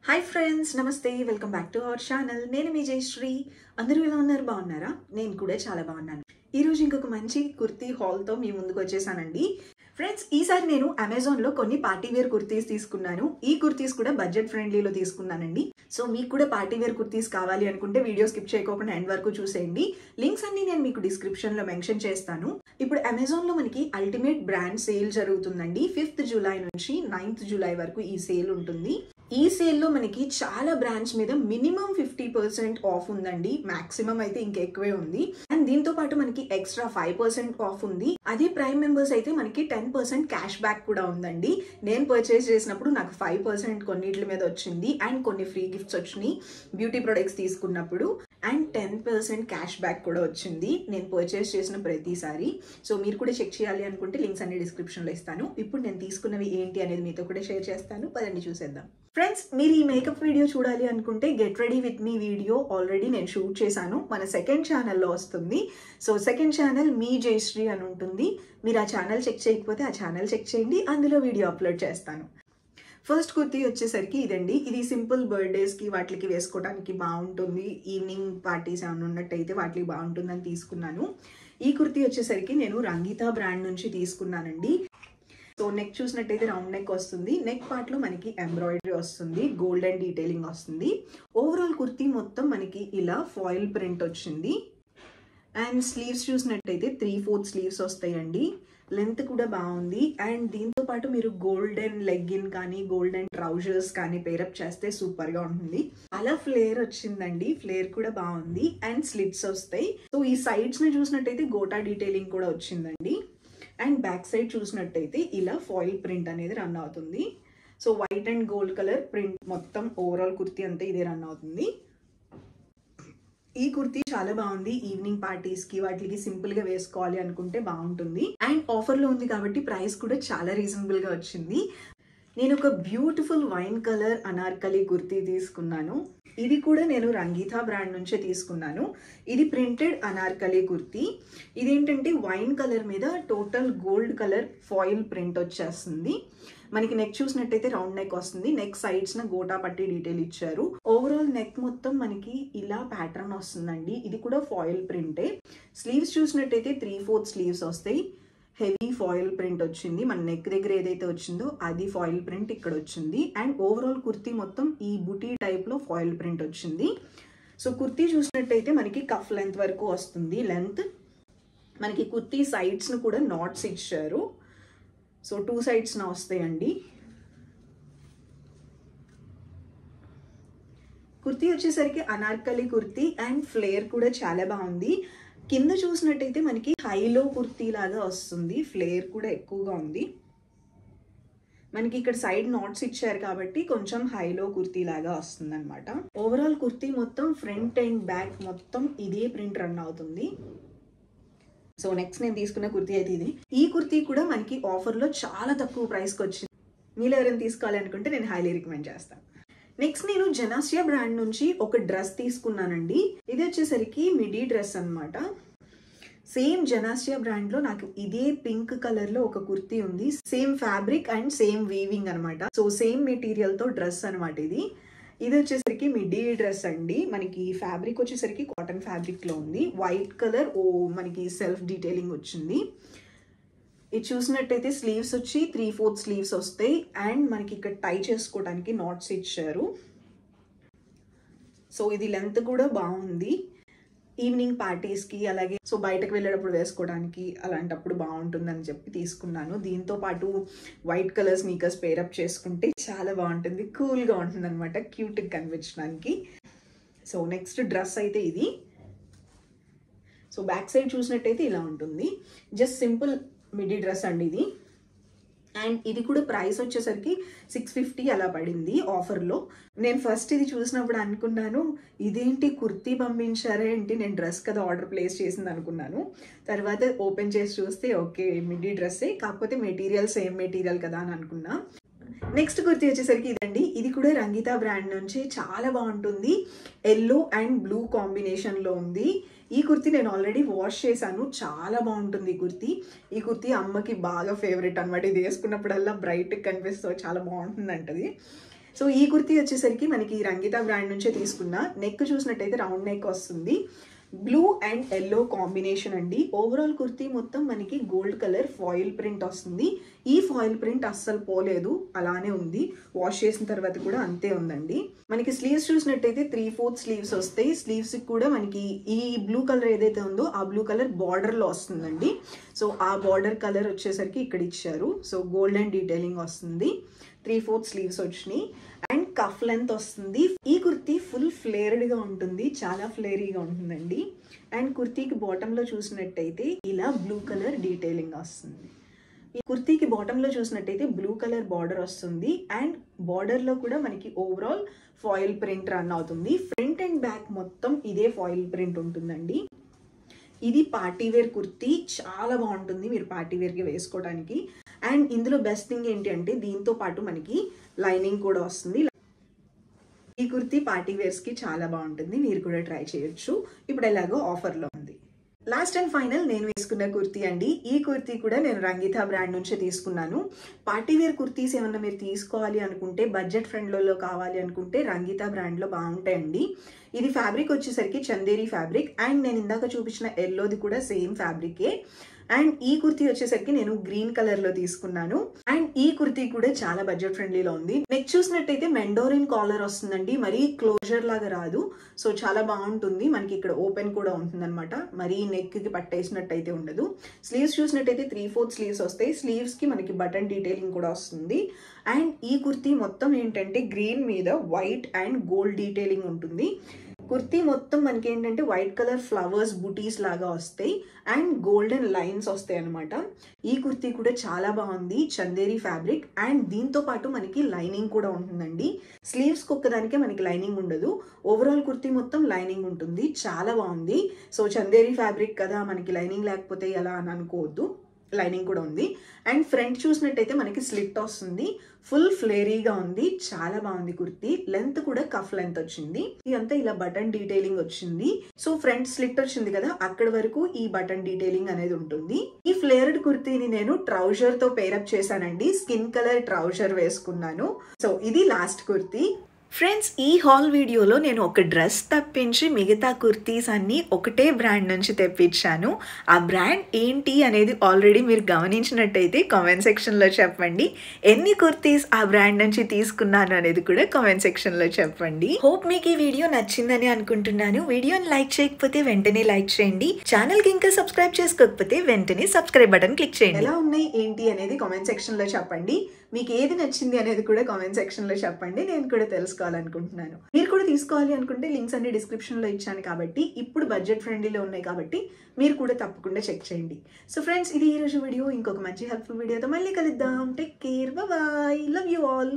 Hi friends, నమస్తే. Welcome back to our channel. నేను మీ జయశ్రీ. అందరూ ఎలా ఉన్నారు? బాగున్నారా? నేను కూడా చాలా బాగున్నాను. ఈరోజు ఇంకొక మంచి కుర్తీ హాల్తో మీ ముందుకు వచ్చేసానండి. ఫ్రెండ్స్, ఈసారి నేను అమెజాన్లో కొన్ని పార్టీ వేర్ కుర్తీస్ తీసుకున్నాను. ఈ కుర్తీస్ కూడా బడ్జెట్ ఫ్రెండ్లీలో తీసుకున్నానండి. సో మీకు కూడా పార్టీ వేర్ కుర్తీస్ కావాలి అనుకుంటే వీడియో స్కిప్ చేయకుండా ఎండ్ వరకు చూసేయండి. లింక్స్ అన్ని నేను మీకు డిస్క్రిప్షన్లో మెన్షన్ చేస్తాను. ఇప్పుడు అమెజాన్లో మనకి అల్టిమేట్ బ్రాండ్ సేల్ జరుగుతుందండి. 5th జూలై నుంచి 9th జూలై వరకు ఈ సేల్ ఉంటుంది. ఈ సేల్లో మనకి చాలా బ్రాండ్స్ మీద మినిమం 50% ఆఫ్ ఉందండి. మాక్సిమం అయితే ఇంకెక్కువే ఉంది. అండ్ దీంతో పాటు మనకి ఎక్స్ట్రా 5% ఆఫ్ ఉంది. అదే ప్రైమ్ మెంబర్స్ అయితే మనకి 10% క్యాష్ బ్యాక్ కూడా ఉందండి. నేను పర్చేస్ చేసినప్పుడు నాకు 5% కొన్నిట్ల మీద వచ్చింది అండ్ కొన్ని ఫ్రీ గిఫ్ట్స్ వచ్చినాయి బ్యూటీ ప్రొడక్ట్స్ తీసుకున్నప్పుడు. అండ్ 10% క్యాష్ బ్యాక్ కూడా వచ్చింది నేను పర్చేస్ చేసిన ప్రతిసారి. సో మీరు కూడా చెక్ చేయాలి అనుకుంటే లింక్స్ అన్ని డిస్క్రిప్షన్లో ఇస్తాను. ఇప్పుడు నేను తీసుకున్నవి ఏంటి అనేది మీతో కూడా షేర్ చేస్తాను. పదండి చూసేద్దాం. ఫ్రెండ్స్, మీరు ఈ మేకప్ వీడియో చూడాలి అనుకుంటే get ready with me video already నేను షూట్ చేశాను. మన సెకండ్ ఛానల్లో వస్తుంది. సో సెకండ్ ఛానల్ మీ జయశ్రీ అని ఉంటుంది. మీరు ఆ ఛానల్ చెక్ చేయకపోతే ఆ ఛానల్ చెక్ చేయండి, అందులో వీడియో అప్లోడ్ చేస్తాను. ఫస్ట్ కుర్తీ వచ్చేసరికి ఇదండి. ఇది సింపుల్ బర్త్డేస్కి వాటికి వేసుకోవడానికి బాగుంటుంది. ఈవినింగ్ పార్టీస్ ఏమైనా ఉన్నట్టయితే వాటికి బాగుంటుందని తీసుకున్నాను. ఈ కుర్తీ వచ్చేసరికి నేను రంగీతా బ్రాండ్ నుంచి తీసుకున్నానండి. సో నెక్ చూసినట్టయితే రౌండ్ నెక్ వస్తుంది. నెక్ పార్ట్లో మనకి ఎంబ్రాయిడరీ వస్తుంది, గోల్డెన్ డీటెయిలింగ్ వస్తుంది. ఓవరాల్ కుర్తీ మొత్తం మనకి ఇలా ఫాయిల్ ప్రింట్ వచ్చింది. అండ్ స్లీవ్స్ చూసినట్టయితే 3/4 స్లీవ్స్ వస్తాయండి. లెంత్ కూడా బాగుంది. అండ్ దీంతో పాటు మీరు గోల్డెన్ లెగ్గిన్ కానీ గోల్డెన్ ట్రౌజర్స్ కానీ పేరప్ చేస్తే సూపర్గా ఉంటుంది. అలా ఫ్లేర్ వచ్చిందండి. ఫ్లేర్ కూడా బాగుంది. అండ్ స్లిట్స్ వస్తాయి. సో ఈ సైడ్స్ని చూసినట్టయితే గోటా డీటెయిలింగ్ కూడా వచ్చిందండి. అండ్ బ్యాక్ సైడ్ చూసినట్టయితే ఇలా ఫాయిల్ ప్రింట్ అనేది రన్ అవుతుంది. So white and gold colour print మొత్తం ఓవరాల్ కుర్తీ అంతా ఇదే రన్ అవుతుంది. ఈ కుర్తీ చాలా బాగుంది. ఈవినింగ్ పార్టీస్కి వాటికి సింపుల్గా వేసుకోవాలి అనుకుంటే బాగుంటుంది. అండ్ ఆఫర్లో ఉంది కాబట్టి ప్రైస్ కూడా చాలా రీజనబుల్గా వచ్చింది. నేను ఒక beautiful wine colour Anarkali kurti తీసుకున్నాను. ఇది కూడా నేను రంగీతా బ్రాండ్ నుంచే తీసుకున్నాను. ఇది ప్రింటెడ్ అనార్కలి కుర్తీ. ఇదేంటంటే వైన్ కలర్ మీద total gold colour foil print వచ్చేస్తుంది. మనకి నెక్ చూసినట్టయితే రౌండ్ నెక్ వస్తుంది. నెక్ సైడ్స్న గోటా పట్టి డీటెయిల్ ఇచ్చారు. ఓవరాల్ నెక్ మొత్తం మనకి ఇలా ప్యాటర్న్ వస్తుందండి. ఇది కూడా ఫాయిల్ ప్రింటే. స్లీవ్స్ చూసినట్టయితే 3/4 స్లీవ్స్ వస్తాయి. హెవీ ఫాయిల్ ప్రింట్ వచ్చింది. మన నెక్ దగ్గర ఏదైతే వచ్చిందో అది ఫాయిల్ ప్రింట్ ఇక్కడ వచ్చింది. అండ్ ఓవరాల్ కుర్తీ మొత్తం ఈ బుటీ టైప్లో ఫాయిల్ ప్రింట్ వచ్చింది. సో కుర్తీ చూసినట్టయితే మనకి కఫ్ లెంత్ వరకు వస్తుంది. లెంత్ మనకి కుర్తీ సైడ్స్ను కూడా నాట్స్ ఇచ్చారు. సో 2 సైడ్స్న వస్తాయండి. కుర్తీ వచ్చేసరికి అనార్కలి కుర్తీ అండ్ ఫ్లేర్ కూడా చాలా బాగుంది. కింద చూసినట్టయితే మనకి హైలో కుర్తీ లాగా వస్తుంది. ఫ్లేర్ కూడా ఎక్కువగా ఉంది. మనకి ఇక్కడ సైడ్ నాట్స్ ఇచ్చారు కాబట్టి కొంచెం హైలో కుర్తీ లాగా వస్తుంది అనమాట. ఓవరాల్ కుర్తీ మొత్తం ఫ్రంట్ అండ్ బ్యాక్ మొత్తం ఇదే ప్రింట్ రన్ అవుతుంది. సో నెక్స్ట్ నేను తీసుకున్న కుర్తీ అయితే ఇది. ఈ కుర్తీ కూడా మనకి ఆఫర్లో చాలా తక్కువ ప్రైస్కి వచ్చింది. మీరు ఎవరైనా తీసుకోవాలి అనుకుంటే నేను హైలీ రికమెండ్ చేస్తాను. నెక్స్ట్ నేను జనాసియా బ్రాండ్ నుంచి ఒక డ్రెస్ తీసుకున్నానండి. ఇది వచ్చేసరికి మిడీ డ్రెస్ అనమాట. సేమ్ జనాసియా బ్రాండ్లో నాకు ఇదే పింక్ కలర్లో ఒక కుర్తీ ఉంది. Same fabric and same weaving అనమాట. సో సేమ్ మెటీరియల్తో డ్రెస్ అనమాట ఇది. ఇది వచ్చేసరికి మిడీ డ్రెస్ అండి. మనకి ఫ్యాబ్రిక్ వచ్చేసరికి కాటన్ ఫ్యాబ్రిక్లో ఉంది. వైట్ కలర్ మనకి సెల్ఫ్ డీటెయిలింగ్ వచ్చింది. ఇది చూసినట్టయితే స్లీవ్స్ వచ్చి 3/4 స్లీవ్స్ వస్తాయి. అండ్ మనకి ఇక్కడ టై చేసుకోవడానికి నాట్స్ ఇచ్చారు. సో ఇది లెంత్ కూడా బాగుంది. ఈవినింగ్ పార్టీస్కి అలాగే సో బయటకు వెళ్ళేటప్పుడు వేసుకోవడానికి అలాంటప్పుడు బాగుంటుందని చెప్పి తీసుకున్నాను. దీంతో పాటు వైట్ కలర్ స్నీకర్స్ పేరప్ చేసుకుంటే చాలా బాగుంటుంది. కూల్గా ఉంటుంది అనమాట, క్యూట్గా కనిపించడానికి. సో నెక్స్ట్ డ్రెస్ అయితే ఇది. సో బ్యాక్ సైడ్ చూసినట్టయితే ఇలా ఉంటుంది. జస్ట్ సింపుల్ మిడీ డ్రెస్ అండి ఇది. అండ్ ఇది కూడా ప్రైస్ వచ్చేసరికి 650 అలా పడింది ఆఫర్లో. నేను ఫస్ట్ ఇది చూసినప్పుడు అనుకున్నాను, ఇదేంటి కుర్తీ పంపించారే ఏంటి, నేను డ్రెస్ కదా ఆర్డర్ ప్లేస్ చేసింది అనుకున్నాను. తర్వాత ఓపెన్ చేసి చూస్తే ఓకే మిడీ డ్రెస్సే, కాకపోతే మెటీరియల్ సేమ్ మెటీరియల్ కదా అని అనుకున్నా. నెక్స్ట్ కుర్తీ వచ్చేసరికి ఇదండి. ఇది కూడా రంగీతా బ్రాండ్ నుంచి చాలా బాగుంటుంది. ఎల్లో అండ్ బ్లూ కాంబినేషన్లో ఉంది. ఈ కుర్తీ నేను ఆల్రెడీ వాష్ చేశాను. చాలా బాగుంటుంది ఈ కుర్తీ. ఈ కుర్తీ అమ్మకి బాగా ఫేవరెట్ అనమాట. ఇది వేసుకున్నప్పుడల్లా బ్రైట్గా కనిపిస్తూ చాలా బాగుంటుంది అంటది. సో ఈ కుర్తీ వచ్చేసరికి మనకి రంగిత బ్రాండ్ నుంచే తీసుకున్నా. నెక్ చూసినట్టయితే రౌండ్ నెక్ వస్తుంది, బ్లూ అండ్ ఎల్లో కాంబినేషన్ అండి. ఓవరాల్ కుర్తీ మొత్తం మనకి గోల్డ్ కలర్ ఫాయిల్ ప్రింట్ వస్తుంది. ఈ ఫాయిల్ ప్రింట్ అస్సలు పోలేదు, అలానే ఉంది. వాష్ చేసిన తర్వాత కూడా అంతే ఉందండి. మనకి స్లీవ్స్ చూసినట్టయితే 3/4 స్లీవ్స్ వస్తాయి. స్లీవ్స్ కూడా మనకి ఈ బ్లూ కలర్ ఏదైతే ఉందో ఆ బ్లూ కలర్ బార్డర్ లో వస్తుందండి. సో ఆ బార్డర్ కలర్ వచ్చేసరికి ఇక్కడ ఇచ్చారు. సో గోల్డెన్ డీటెయిలింగ్ వస్తుంది. 3/4 స్లీవ్స్ వచ్చినాయి అండ్ కఫ్ లెంత్ వస్తుంది. ఈ కుర్తీ ఫుల్ ఫ్లేర్డ్గా ఉంటుంది, చాలా ఫ్లేరీగా ఉంటుందండి. అండ్ కుర్తీకి బాటంలో చూసినట్టయితే ఇలా బ్లూ కలర్ డీటెయిలింగ్ వస్తుంది. ఈ కుర్తీకి బాటంలో చూసినట్టయితే బ్లూ కలర్ బార్డర్ వస్తుంది అండ్ బార్డర్లో కూడా మనకి ఓవరాల్ ఫాయిల్ ప్రింట్ రన్ అవుతుంది. ఫ్రంట్ అండ్ బ్యాక్ మొత్తం ఇదే ఫాయిల్ ప్రింట్ ఉంటుందండి. ఇది పార్టీ వేర్ కుర్తీ, చాలా బాగుంటుంది మీరు పార్టీ వేర్కి వేసుకోవడానికి. అండ్ ఇందులో బెస్ట్ థింగ్ ఏంటి అంటే దీంతో పాటు మనకి లైనింగ్ కూడా వస్తుంది. ఈ కుర్తీ పార్టీ వేర్స్కి చాలా బాగుంటుంది, మీరు కూడా ట్రై చేయొచ్చు. ఇప్పుడు ఎలాగో ఆఫర్లో ఉంది. లాస్ట్ అండ్ ఫైనల్ నేను వేసుకున్న కుర్తీ అండి. ఈ కుర్తీ కూడా నేను రంగిత బ్రాండ్ నుంచే తీసుకున్నాను. పార్టీ వేర్ కుర్తీస్ ఏమన్నా మీరు తీసుకోవాలి అనుకుంటే, బడ్జెట్ ఫ్రెండ్లలో కావాలి అనుకుంటే రంగిత బ్రాండ్లో బాగుంటాయండి. ఇది ఫ్యాబ్రిక్ వచ్చేసరికి చందేరి ఫ్యాబ్రిక్ అండ్ నేను ఇందాక చూపించిన ఎల్లోది కూడా సేమ్ ఫ్యాబ్రికే. అండ్ ఈ కుర్తీ వచ్చేసరికి నేను గ్రీన్ కలర్ లో తీసుకున్నాను. అండ్ ఈ కుర్తీ కూడా చాలా బడ్జెట్ ఫ్రెండ్లీలో ఉంది. నెక్ చూసినట్టయితే మెండోరిన్ కాలర్ వస్తుందండి, మరీ క్లోజర్ లాగా రాదు. సో చాలా బాగుంటుంది. మనకి ఇక్కడ ఓపెన్ కూడా ఉంటుంది అనమాట, మరీ నెక్ కి పట్టేసినట్టు అయితే ఉండదు. స్లీవ్స్ చూసినట్టయితే 3/4 స్లీవ్స్ వస్తాయి. స్లీవ్స్ కి మనకి బటన్ డీటెయిలింగ్ కూడా వస్తుంది. అండ్ ఈ కుర్తీ మొత్తం ఏంటంటే గ్రీన్ మీద వైట్ అండ్ గోల్డ్ డీటెయిలింగ్ ఉంటుంది. కుర్తీ మొత్తం మనకి ఏంటంటే వైట్ కలర్ ఫ్లవర్స్ బుటీస్ లాగా వస్తాయి అండ్ గోల్డెన్ లైన్స్ వస్తాయి అనమాట. ఈ కుర్తీ కూడా చాలా బాగుంది, చందేరి ఫ్యాబ్రిక్ అండ్ దీంతో పాటు మనకి లైనింగ్ కూడా ఉంటుందండి. స్లీవ్స్ ఒక్కదానికే మనకి లైనింగ్ ఉండదు, ఓవరాల్ కుర్తీ మొత్తం లైనింగ్ ఉంటుంది. చాలా బాగుంది. సో చందేరి ఫ్యాబ్రిక్ కదా, మనకి లైనింగ్ లేకపోతే ఎలా అని అనుకోవద్దు, లైనింగ్ కూడా ఉంది. అండ్ ఫ్రంట్ చూసినట్టయితే మనకి స్లిట్ వస్తుంది, ఫుల్ ఫ్లేరీగా ఉంది, చాలా బాగుంది కుర్తీ. లెంత్ కూడా కఫ్ లెంత్ వచ్చింది. ఇదంతా ఇలా బటన్ డీటెయిలింగ్ వచ్చింది. సో ఫ్రంట్ స్లిట్ వచ్చింది కదా, అక్కడ వరకు ఈ బటన్ డీటెయిలింగ్ అనేది ఉంటుంది. ఈ ఫ్లేర్డ్ కుర్తీని నేను ట్రౌజర్ తో పేరప్ చేశానండి, స్కిన్ కలర్ ట్రౌజర్ వేసుకున్నాను. సో ఇది లాస్ట్ కుర్తీ. ఫ్రెండ్స్, ఈ హాల్ వీడియోలో నేను ఒక డ్రెస్ తప్పించి మిగతా కుర్తీస్ అన్నీ ఒకటే బ్రాండ్ నుంచి తెప్పించాను. ఆ బ్రాండ్ ఏంటి అనేది ఆల్రెడీ మీరు గమనించినట్టయితే కామెంట్ సెక్షన్లో చెప్పండి. ఎన్ని కుర్తీస్ ఆ బ్రాండ్ నుంచి తీసుకున్నాను అనేది కూడా కామెంట్ సెక్షన్లో చెప్పండి. హోప్ మీకు ఈ వీడియో నచ్చిందని అనుకుంటున్నాను. వీడియోని లైక్ చేయకపోతే వెంటనే లైక్ చేయండి. ఛానల్కి ఇంకా సబ్స్క్రైబ్ చేసుకోకపోతే వెంటనే సబ్స్క్రైబ్ బటన్ క్లిక్ చేయండి. ఎలా ఉన్నాయి ఏంటి అనేది కామెంట్ సెక్షన్లో చెప్పండి. మీకు ఏది నచ్చింది అనేది కూడా కామెంట్ సెక్షన్లో చెప్పండి, నేను కూడా తెలుసుకోవాలనుకుంటున్నాను. మీరు కూడా తీసుకోవాలి అనుకుంటే లింక్స్ అన్ని డిస్క్రిప్షన్లో ఇచ్చాను కాబట్టి, ఇప్పుడు బడ్జెట్ ఫ్రెండ్లీలో ఉన్నాయి కాబట్టి మీరు కూడా తప్పకుండా చెక్ చేయండి. సో ఫ్రెండ్స్, ఇది ఈరోజు వీడియో. ఇంకొక మంచి హెల్ప్ఫుల్ వీడియోతో మళ్ళీ కలుద్దాం. Take care, bye, love you all.